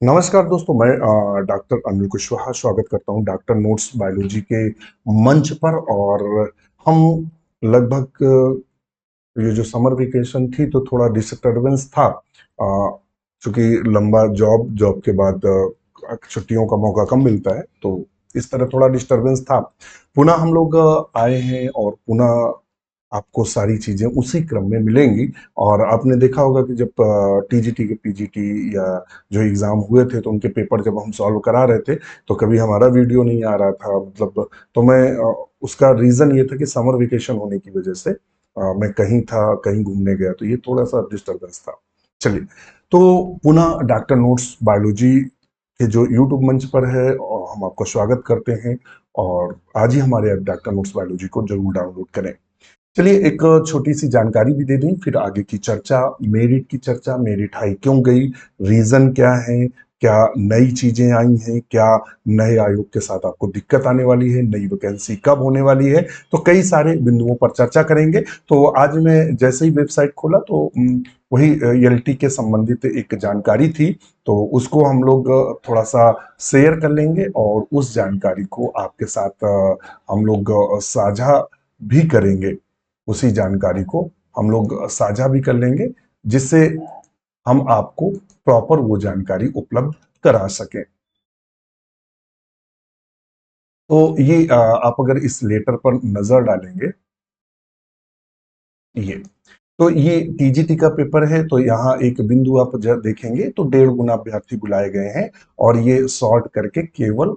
नमस्कार दोस्तों, मैं डॉक्टर अनिल कुशवाहा स्वागत करता हूं डॉक्टर नोट्स बायोलॉजी के मंच पर। और हम लगभग ये जो समर वेकेशन थी तो थोड़ा डिस्टरबेंस था, चूंकि लंबा जॉब के बाद छुट्टियों का मौका कम मिलता है, तो इस तरह थोड़ा डिस्टरबेंस था। पुनः हम लोग आए हैं और पुनः आपको सारी चीजें उसी क्रम में मिलेंगी। और आपने देखा होगा कि जब टीजीटी के पीजीटी या जो एग्जाम हुए थे तो उनके पेपर जब हम सॉल्व करा रहे थे तो कभी हमारा वीडियो नहीं आ रहा था, मतलब। तो मैं उसका रीजन ये था कि समर वेकेशन होने की वजह से मैं कहीं था, कहीं घूमने गया, तो ये थोड़ा सा डिस्टरबेंस था। चलिए, तो पुनः डॉक्टर नोट्स बायोलॉजी के जो यूट्यूब मंच पर है और हम आपका स्वागत करते हैं। और आज ही हमारे डॉक्टर नोट्स बायोलॉजी को जरूर डाउनलोड करें। चलिए, एक छोटी सी जानकारी भी दे दें, फिर आगे की चर्चा। मेरिट की चर्चा, मेरिट हाई क्यों गई, रीजन क्या है, क्या नई चीजें आई हैं, क्या नए आयोग के साथ आपको दिक्कत आने वाली है, नई वैकेंसी कब होने वाली है, तो कई सारे बिंदुओं पर चर्चा करेंगे। तो आज मैं जैसे ही वेबसाइट खोला तो वही एलटी के संबंधित एक जानकारी थी, तो उसको हम लोग थोड़ा सा शेयर कर लेंगे और उस जानकारी को आपके साथ हम लोग साझा भी करेंगे। उसी जानकारी को हम लोग साझा भी कर लेंगे, जिससे हम आपको प्रॉपर वो जानकारी उपलब्ध करा सकें। तो ये आप अगर इस लेटर पर नजर डालेंगे, ये तो ये टीजीटी का पेपर है, तो यहाँ एक बिंदु आप जब देखेंगे तो 1.5 गुना अभ्यर्थी बुलाए गए हैं। और ये सॉर्ट करके केवल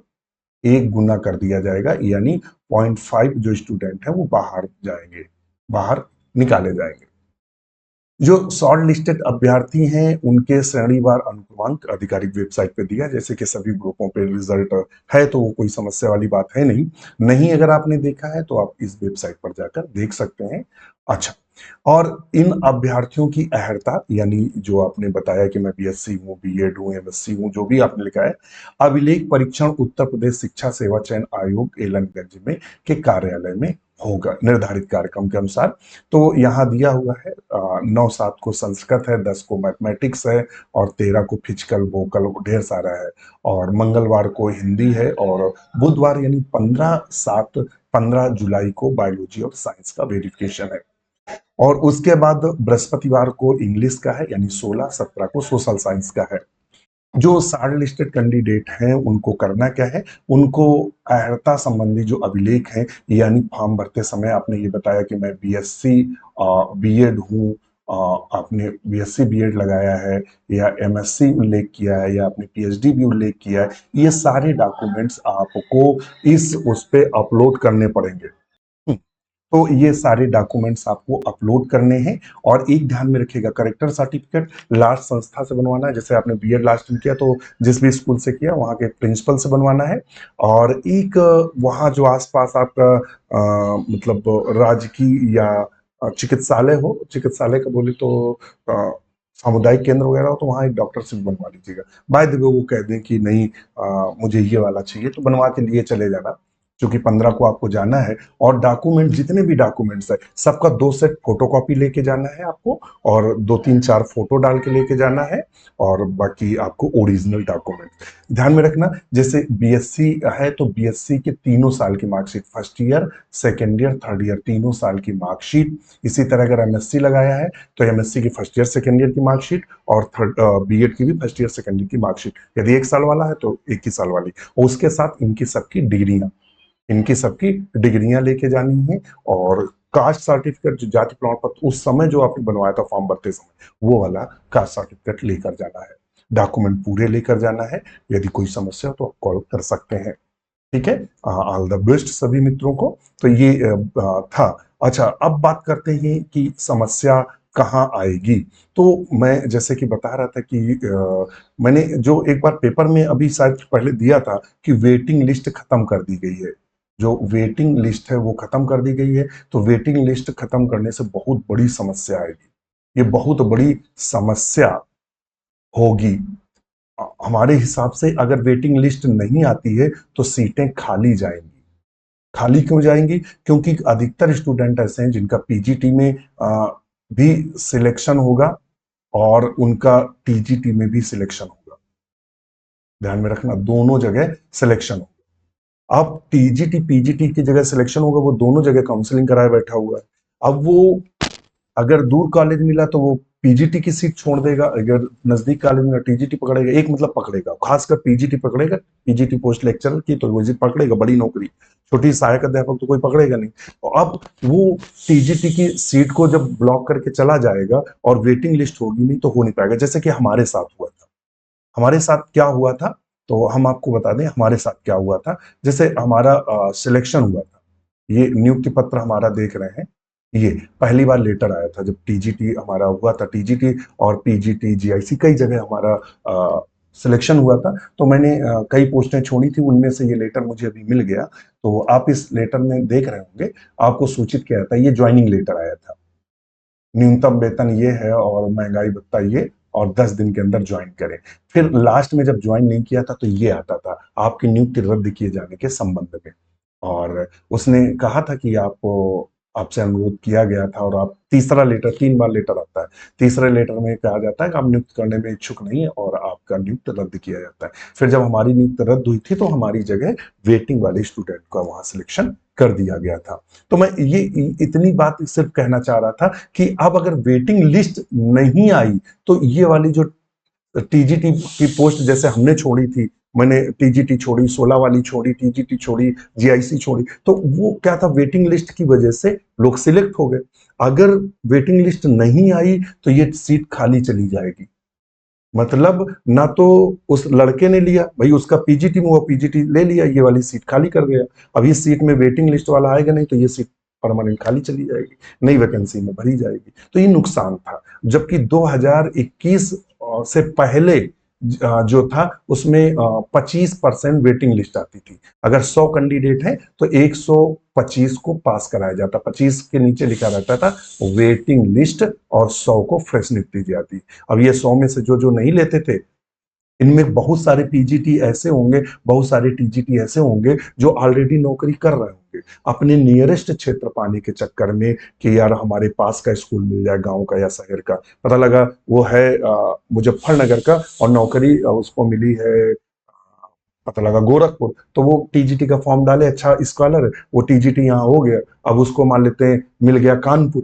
1 गुना कर दिया जाएगा, यानी 0.5 जो स्टूडेंट है वो बाहर जाएंगे, बाहर निकाले जाएंगे। जो शॉर्ट लिस्टेड अभ्यर्थी हैं उनके श्रेणीवार अनुक्रमांक आधिकारिक वेबसाइट पे दिया, जैसे कि सभी ग्रुपों पे रिजल्ट है, तो वो कोई समस्या वाली बात है नहीं। नहीं अगर आपने देखा है तो आप इस वेबसाइट पर जाकर देख सकते हैं। अच्छा, और इन अभ्यर्थियों की अहर्ता, यानी जो आपने बताया कि मैं बीएससी हूँ, बीएड हूँ, एमएससी हूँ, जो भी आपने लिखा है, अभिलेख परीक्षण उत्तर प्रदेश शिक्षा सेवा चयन आयोग एलनगंज में के कार्यालय में होगा निर्धारित कार्यक्रम के अनुसार। तो यहाँ दिया हुआ है 9-7 को संस्कृत है, 10 को मैथमेटिक्स है और 13 को फिजिकल वोकल, ढेर सारा है। और मंगलवार को हिंदी है और बुधवार यानी 15 जुलाई को बायोलॉजी और साइंस का वेरिफिकेशन है। और उसके बाद बृहस्पतिवार को इंग्लिश का है, यानी 16-17 को सोशल साइंस का है। जो शॉर्ट लिस्टेड कैंडिडेट हैं उनको करना क्या है, उनको अर्हता संबंधी जो अभिलेख है, यानी फॉर्म भरते समय आपने ये बताया कि मैं बीएससी बीएड हूँ, आपने बीएससी बीएड लगाया है या एमएससी उल्लेख किया है या आपने पीएचडी भी उल्लेख किया है, ये सारे डॉक्यूमेंट्स आपको इस उस पे अपलोड करने पड़ेंगे। तो ये सारे डॉक्यूमेंट्स आपको अपलोड करने हैं। और एक ध्यान में रखिएगा, करेक्टर सर्टिफिकेट लास्ट संस्था से बनवाना है, जैसे आपने बीएड लास्ट में किया तो जिस भी स्कूल से किया वहाँ के प्रिंसिपल से बनवाना है। और एक वहाँ जो आसपास आपका मतलब राजकीय या चिकित्सालय हो, चिकित्सालय का बोले तो अ, सामुदायिक केंद्र वगैरह हो, तो वहाँ एक डॉक्टर से भी बनवा लीजिएगा। बाय द वे वो कह दें कि नहीं, मुझे ये वाला चाहिए, तो बनवा के लिए चले जाना, क्योंकि 15 को आपको जाना है। और डॉक्यूमेंट, जितने भी डॉक्यूमेंट्स है सबका 2 सेट फोटोकॉपी लेके जाना है आपको, और 2-3-4 फोटो डाल के लेके जाना है। और बाकी आपको ओरिजिनल डॉक्यूमेंट ध्यान में रखना, जैसे बीएससी है तो बीएससी के तीनों साल की marksheet, first year, second year, third year, तीनों साल की मार्कशीट। इसी तरह अगर एमएससी लगाया है तो एमएससी की फर्स्ट ईयर सेकेंड ईयर की मार्कशीट, और थर्ड बीएड की भी फर्स्ट ईयर सेकेंड ईयर की मार्कशीट, यदि 1 साल वाला है तो 1 ही साल वाली, और उसके साथ इनकी सबकी डिग्रियां, इनकी सबकी डिग्रियां लेके जानी है। और कास्ट सर्टिफिकेट, जो जाति प्रमाण पत्र उस समय जो आपने बनवाया था फॉर्म भरते समय, वो वाला कास्ट सर्टिफिकेट लेकर जाना है। डॉक्यूमेंट पूरे लेकर जाना है। यदि कोई समस्या हो तो आप कॉल कर सकते हैं। ठीक है, ऑल द बेस्ट सभी मित्रों को। तो ये था। अच्छा, अब बात करते हैं कि समस्या कहाँ आएगी। तो मैं जैसे कि बता रहा था कि मैंने जो एक बार पेपर में अभी शायद पहले दिया था कि वेटिंग लिस्ट खत्म कर दी गई है। जो वेटिंग लिस्ट है वो खत्म कर दी गई है। तो वेटिंग लिस्ट खत्म करने से बहुत बड़ी समस्या आएगी, ये बहुत बड़ी समस्या होगी। हमारे हिसाब से अगर वेटिंग लिस्ट नहीं आती है तो सीटें खाली जाएंगी। खाली क्यों जाएंगी? क्योंकि अधिकतर स्टूडेंट ऐसे हैं जिनका पीजीटी में भी सिलेक्शन होगा और उनका टीजीटी में भी सिलेक्शन होगा। ध्यान में रखना, दोनों जगह सिलेक्शन हो। अब टीजीटी पीजीटी की जगह सिलेक्शन होगा, वो दोनों जगह काउंसलिंग कराए बैठा हुआ है। अब वो अगर दूर कॉलेज मिला तो वो पीजीटी की सीट छोड़ देगा, अगर नजदीक कॉलेज मिला टीजीटी पकड़ेगा, एक मतलब पकड़ेगा, खासकर पीजीटी पकड़ेगा, पीजीटी पोस्ट लेक्चरर की तो वो पकड़ेगा, बड़ी नौकरी, छोटी सहायक अध्यापक तो कोई पकड़ेगा नहीं। तो अब वो टीजीटी की सीट को जब ब्लॉक करके चला जाएगा और वेटिंग लिस्ट होगी नहीं तो हो नहीं पाएगा, जैसे कि हमारे साथ हुआ था। हमारे साथ क्या हुआ था, तो हम आपको बता दें हमारे साथ क्या हुआ था। जैसे हमारा सिलेक्शन हुआ था, ये नियुक्ति पत्र हमारा देख रहे हैं, ये पहली बार लेटर आया था जब टीजीटी हमारा हुआ था, टीजीटी और पीजीटी जीआईसी कई जगह हमारा सिलेक्शन हुआ था। तो मैंने कई पोस्टें छोड़ी थी, उनमें से ये लेटर मुझे अभी मिल गया। तो आप इस लेटर में देख रहे होंगे, आपको सूचित किया था, ये ज्वाइनिंग लेटर आया था, न्यूनतम वेतन ये है और महंगाई भत्ता ये, और 10 दिन के अंदर ज्वाइन करें। फिर लास्ट में जब ज्वाइन नहीं किया था तो ये आता था, आपकी नियुक्ति रद्द किए जाने के संबंध में। और उसने कहा था कि आप, आपसे अनुरोध किया गया था, और आप तीसरा लेटर, 3 बार लेटर आता है, तीसरे लेटर में कहा जाता है कि आप नियुक्त करने में इच्छुक नहीं है और आपका नियुक्त रद्द किया जाता है। फिर जब हमारी नियुक्त रद्द हुई थी तो हमारी जगह वेटिंग वाले स्टूडेंट का वहां सिलेक्शन कर दिया गया था। तो मैं ये इतनी बात सिर्फ कहना चाह रहा था कि अब अगर वेटिंग लिस्ट नहीं आई तो ये वाली जो टीजीटी की पोस्ट जैसे हमने छोड़ी थी, मैंने टीजीटी छोड़ी, 16 वाली छोड़ी, टीजीटी छोड़ी, जीआईसी छोड़ी, तो वो क्या था, वेटिंग लिस्ट की वजह से लोग सिलेक्ट हो गए। अगर वेटिंग लिस्ट नहीं आई तो ये सीट खाली चली जाएगी। मतलब ना तो उस लड़के ने लिया, भाई उसका पीजीटी में हुआ, पीजीटी ले लिया, ये वाली सीट खाली कर गया। अब इस सीट में वेटिंग लिस्ट वाला आएगा नहीं तो ये सीट परमानेंट खाली चली जाएगी, नई वैकेंसी में भरी जाएगी। तो ये नुकसान था। जबकि 2021 से पहले जो था उसमें 25% वेटिंग लिस्ट आती थी। अगर 100 कैंडिडेट है तो 125 को पास कराया जाता, 25 के नीचे लिखा रहता था वेटिंग लिस्ट, और 100 को फ्रेश नियुक्ति दी जाती। अब ये 100 में से जो जो नहीं लेते थे, इनमें बहुत सारे पीजीटी ऐसे होंगे, बहुत सारे टीजीटी ऐसे होंगे जो ऑलरेडी नौकरी कर रहे होंगे, अपने नियरेस्ट क्षेत्र पाने के चक्कर में कि यार हमारे पास का स्कूल मिल जाए, गांव का या शहर का। पता लगा वो है मुजफ्फरनगर का और नौकरी उसको मिली है, पता लगा गोरखपुर, तो वो टीजीटी का फॉर्म डाले, अच्छा स्कॉलर है, वो टीजीटी यहाँ हो गया, अब उसको मान लेते हैं मिल गया कानपुर,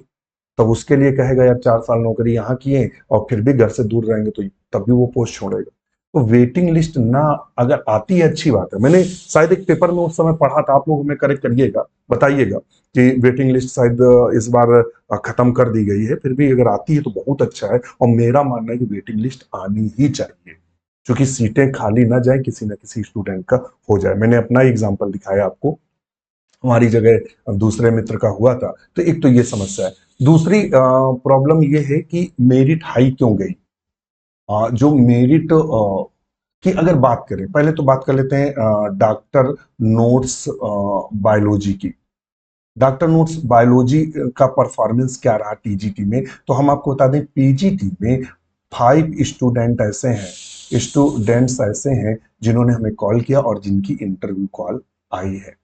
तब उसके लिए कहेगा यार 4 साल नौकरी यहाँ किए और फिर भी घर से दूर रहेंगे तो तब भी वो पोस्ट छोड़ेगा। तो वेटिंग लिस्ट ना अगर आती है अच्छी बात है, मैंने शायद एक पेपर में उस समय पढ़ा था, आप लोग हमें करेक्ट करिएगा, बताइएगा कि वेटिंग लिस्ट शायद इस बार खत्म कर दी गई है, फिर भी अगर आती है तो बहुत अच्छा है। और मेरा मानना है कि वेटिंग लिस्ट आनी ही चाहिए, क्योंकि सीटें खाली ना जाए, किसी ना किसी स्टूडेंट का हो जाए। मैंने अपना एग्जाम्पल दिखाया आपको, हमारी जगह दूसरे मित्र का हुआ था। तो एक तो ये समस्या है। दूसरी प्रॉब्लम ये है कि मेरिट हाई क्यों गई। जो मेरिट की अगर बात करें, पहले तो बात कर लेते हैं डॉक्टर नोट्स बायोलॉजी की। डॉक्टर नोट्स बायोलॉजी का परफॉर्मेंस क्या रहा टीजीटी में, तो हम आपको बता दें पीजीटी में 5 स्टूडेंट्स ऐसे हैं जिन्होंने हमें कॉल किया और जिनकी इंटरव्यू कॉल आई है,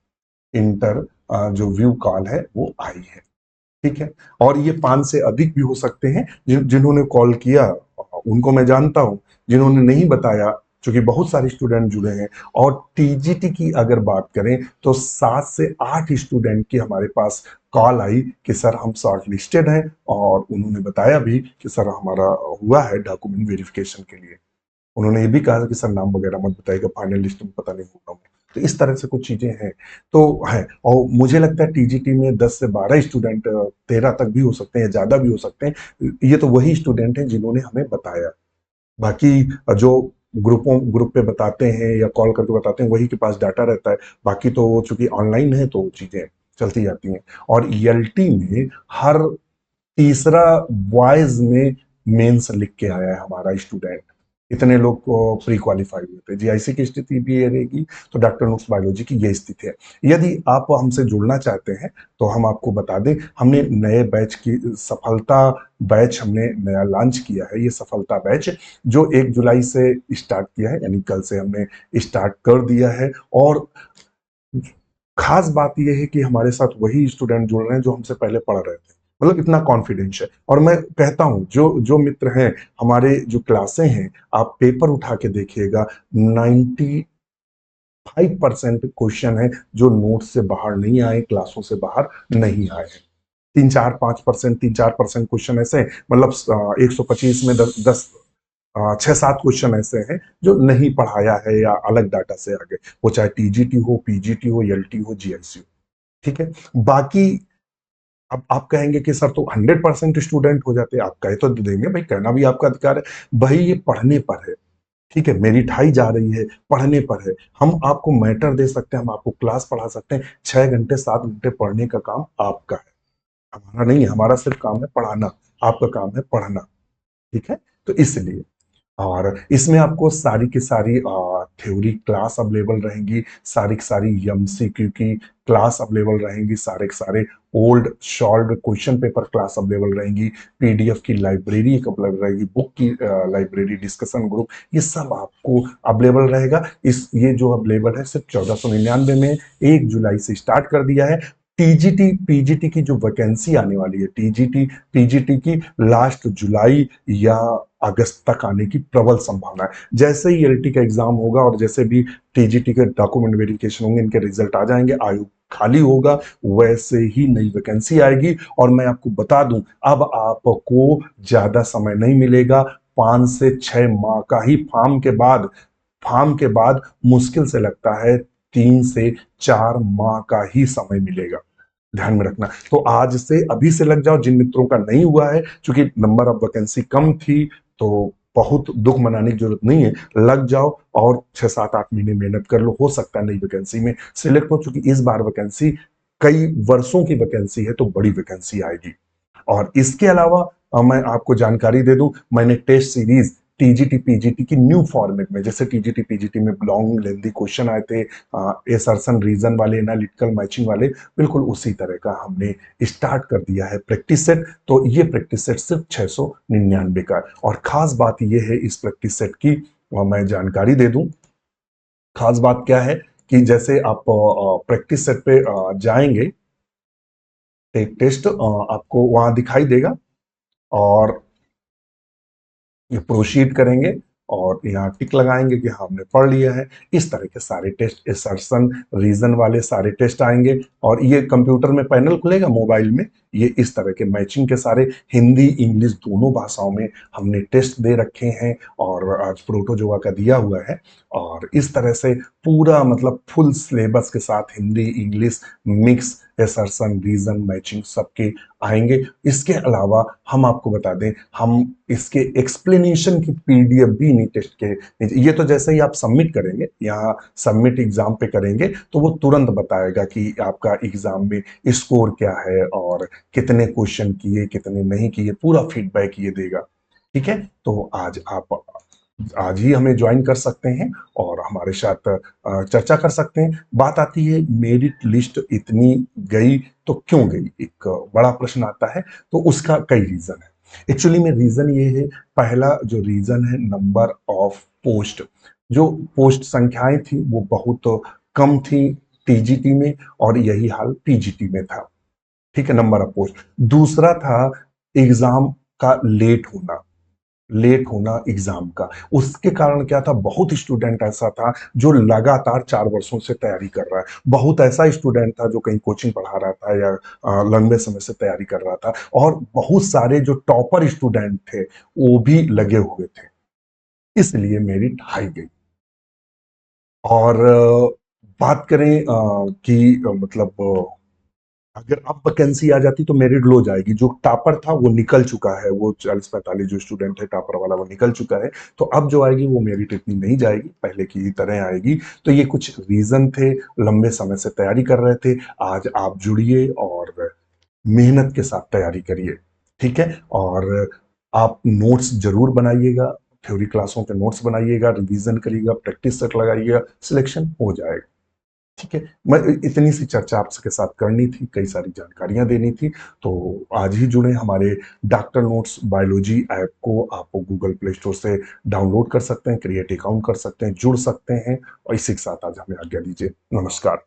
इंटर जो व्यू कॉल है वो आई है। ठीक है, और ये 5 से अधिक भी हो सकते हैं जिन्होंने कॉल किया, उनको मैं जानता हूं, जिन्होंने नहीं बताया, क्योंकि बहुत सारे स्टूडेंट जुड़े हैं। और टीजीटी की अगर बात करें तो 7 से 8 स्टूडेंट की हमारे पास कॉल आई कि सर हम शॉर्ट लिस्टेड हैं, और उन्होंने बताया भी कि सर हमारा हुआ है डॉक्यूमेंट वेरिफिकेशन के लिए। उन्होंने ये भी कहा कि सर नाम वगैरह मत बताइएगा, फाइनल लिस्ट में पता नहीं होगा। तो इस तरह से कुछ चीजें हैं, तो है। और मुझे लगता है टीजीटी में 10 से 12 स्टूडेंट, 13 तक भी हो सकते हैं, ज्यादा भी हो सकते हैं। ये तो वही स्टूडेंट हैं जिन्होंने हमें बताया। बाकी जो ग्रुप पे बताते हैं या कॉल करके बताते हैं, वही के पास डाटा रहता है। बाकी तो चूंकि ऑनलाइन है तो चीजें चलती जाती हैं। और ईएलटी में हर तीसरा बॉयज में मेंस लिख के आया है हमारा स्टूडेंट। इतने लोग को प्री क्वालिफाई हुए थे। जीआईसी की स्थिति भी ये रहेगी, तो डॉक्टर नोट्स बायोलॉजी की ये स्थिति है। यदि आप हमसे जुड़ना चाहते हैं तो हम आपको बता दें, हमने नए बैच की सफलता बैच हमने नया लॉन्च किया है। ये सफलता बैच जो 1 जुलाई से स्टार्ट किया है, यानी कल से हमने स्टार्ट कर दिया है। और खास बात यह है कि हमारे साथ वही स्टूडेंट जुड़ रहे हैं जो हमसे पहले पढ़ रहे थे। मतलब इतना कॉन्फिडेंस है। और मैं कहता हूं जो जो मित्र हैं, हमारे जो क्लासें हैं, आप पेपर उठा के देखिएगा, 95% क्वेश्चन है जो नोट से बाहर नहीं आए, क्लासों से बाहर नहीं आए हैं। 3-4-5%, 3-4% क्वेश्चन ऐसे हैं, मतलब 125 में 10 6-7 क्वेश्चन ऐसे हैं जो नहीं पढ़ाया है या अलग डाटा से आ गए, वो चाहे टीजीटी हो, पीजीटी हो, एलटी हो, जीआईसी हो। ठीक है। बाकी अब आप कहेंगे कि सर तो 100% स्टूडेंट हो जाते, आप कहे तो देंगे भाई, कहना भी आपका अधिकार है भाई, ये पढ़ने पर है। ठीक है, मेरी ठाई जा रही है, पढ़ने पर है। हम आपको मैटर दे सकते हैं, हम आपको क्लास पढ़ा सकते हैं, 6 घंटे 7 घंटे पढ़ने का काम आपका है, हमारा नहीं है। हमारा सिर्फ काम है पढ़ाना, आपका काम है पढ़ना। ठीक है। तो इसलिए, और इसमें आपको सारी की सारी थ्योरी क्लास अवेलेबल रहेंगी, सारी की सारी एमसीक्यू की क्लास अवेलेबल रहेंगी, सारे के सारे old short question paper class available रहेंगी, पीडीएफ की लाइब्रेरी एक अवेलेबल रहेगी, बुक की लाइब्रेरी, डिस्कशन ग्रुप, ये सब आपको अवेलेबल रहेगा। इस ये जो अवेलेबल है सिर्फ 1499 में, 1 जुलाई से स्टार्ट कर दिया है। टीजीटी पीजीटी की जो वैकेंसी आने वाली है, टीजीटी पीजीटी की लास्ट जुलाई या अगस्त तक आने की प्रबल संभावना है। जैसे ही एलटी का एग्जाम होगा और जैसे भी टीजीटी के डॉक्यूमेंट वेरिफिकेशन होंगे, इनके रिजल्ट आ जाएंगे, आयोग खाली होगा, वैसे ही नई वैकेंसी आएगी। और मैं आपको बता दूं, अब आपको ज्यादा समय नहीं मिलेगा, 5 से 6 माह का ही फार्म के बाद मुश्किल से लगता है 3 से 4 माह का ही समय मिलेगा। ध्यान में रखना। तो आज से अभी से लग जाओ, जिन मित्रों का नहीं हुआ है, क्योंकि नंबर ऑफ वैकेंसी कम थी, तो बहुत दुख मनाने की जरूरत नहीं है, लग जाओ और 6-7-8 महीने मेहनत कर लो, हो सकता है नई वैकेंसी में सिलेक्ट हो, चूंकि इस बार वैकेंसी कई वर्षों की वैकेंसी है, तो बड़ी वैकेंसी आएगी। और इसके अलावा मैं आपको जानकारी दे दूं, मैंने टेस्ट सीरीज टीजीटी पीजीटी की न्यू फॉर्मेट में, जैसे टीजीटी पीजीटी में लॉन्ग लेंथी क्वेश्चन आए थे, एसर्शन रीजन वाले, एनालिटिकल मैचिंग वाले, बिल्कुल उसी तरह का हमने स्टार्ट कर दिया है प्रैक्टिस सेट। तो ये प्रैक्टिस सेट सिर्फ 699 का है। और खास बात यह है इस प्रैक्टिस सेट की, मैं जानकारी दे दूं, खास बात क्या है कि जैसे आप प्रैक्टिस सेट पे जाएंगे, एक टेस्ट आपको वहां दिखाई देगा, और ये प्रोसीड करेंगे और यहाँ टिक लगाएंगे कि हाँ हमने पढ़ लिया है। इस तरह के सारे टेस्ट, असर्शन रीजन वाले सारे टेस्ट आएंगे, और ये कंप्यूटर में पैनल खुलेगा मोबाइल में, ये इस तरह के मैचिंग के सारे हिंदी इंग्लिश दोनों भाषाओं में हमने टेस्ट दे रखे हैं, और आज प्रोटोजोआ का दिया हुआ है। और इस तरह से पूरा मतलब फुल सिलेबस के साथ Hindi English mix assertion reason matching सबके आएंगे। इसके अलावा हम आपको बता दें, हम इसके एक्सप्लेनेशन की पीडीएफ भी नहीं टेस्ट के, ये तो जैसे ही आप सबमिट करेंगे, यहाँ सबमिट एग्जाम पे करेंगे, तो वो तुरंत बताएगा कि आपका एग्जाम में स्कोर क्या है और कितने क्वेश्चन किए कितने नहीं किए, पूरा फीडबैक ये देगा। ठीक है। तो आज ही हमें ज्वाइन कर सकते हैं और हमारे साथ चर्चा कर सकते हैं। बात आती है मेरिट लिस्ट इतनी गई तो क्यों गई, एक बड़ा प्रश्न आता है। तो उसका कई रीजन है। एक्चुअली में रीजन ये है, पहला जो रीजन है, नंबर ऑफ पोस्ट, जो पोस्ट संख्याएं थी वो बहुत कम थी टीजीटी में, और यही हाल पीजीटी में था। ठीक है, नंबर ऑफ पोस्ट। दूसरा था एग्जाम का लेट होना एग्जाम का। उसके कारण क्या था, बहुत स्टूडेंट ऐसा था जो लगातार 4 वर्षों से तैयारी कर रहा है, बहुत ऐसा स्टूडेंट था जो कहीं कोचिंग पढ़ा रहा था या लंबे समय से तैयारी कर रहा था, और बहुत सारे जो टॉपर स्टूडेंट थे वो भी लगे हुए थे। इसलिए मेरिट हाई गई। और बात करें कि मतलब अगर अब वैकेंसी आ जाती तो मेरिट लो जाएगी, जो टॉपर था वो निकल चुका है, वो 40-45 जो स्टूडेंट है टॉपर वाला वो निकल चुका है, तो अब जो आएगी वो मेरिट इतनी नहीं जाएगी, पहले की ही तरह आएगी। तो ये कुछ रीजन थे, लंबे समय से तैयारी कर रहे थे, आज आप जुड़िए और मेहनत के साथ तैयारी करिए। ठीक है। और आप नोट्स जरूर बनाइएगा, थ्योरी क्लासों के नोट्स बनाइएगा, रिवीजन करिएगा, प्रैक्टिस सेट लगाइएगा, सिलेक्शन हो जाएगा। ठीक है। मैं इतनी सी चर्चा आपके साथ करनी थी, कई सारी जानकारियां देनी थी। तो आज ही जुड़े, हमारे डॉक्टर नोट्स बायोलॉजी ऐप को आप गूगल प्ले स्टोर से डाउनलोड कर सकते हैं, क्रिएट अकाउंट कर सकते हैं, जुड़ सकते हैं। और इसी के साथ आज हमें आज्ञा दीजिए। नमस्कार।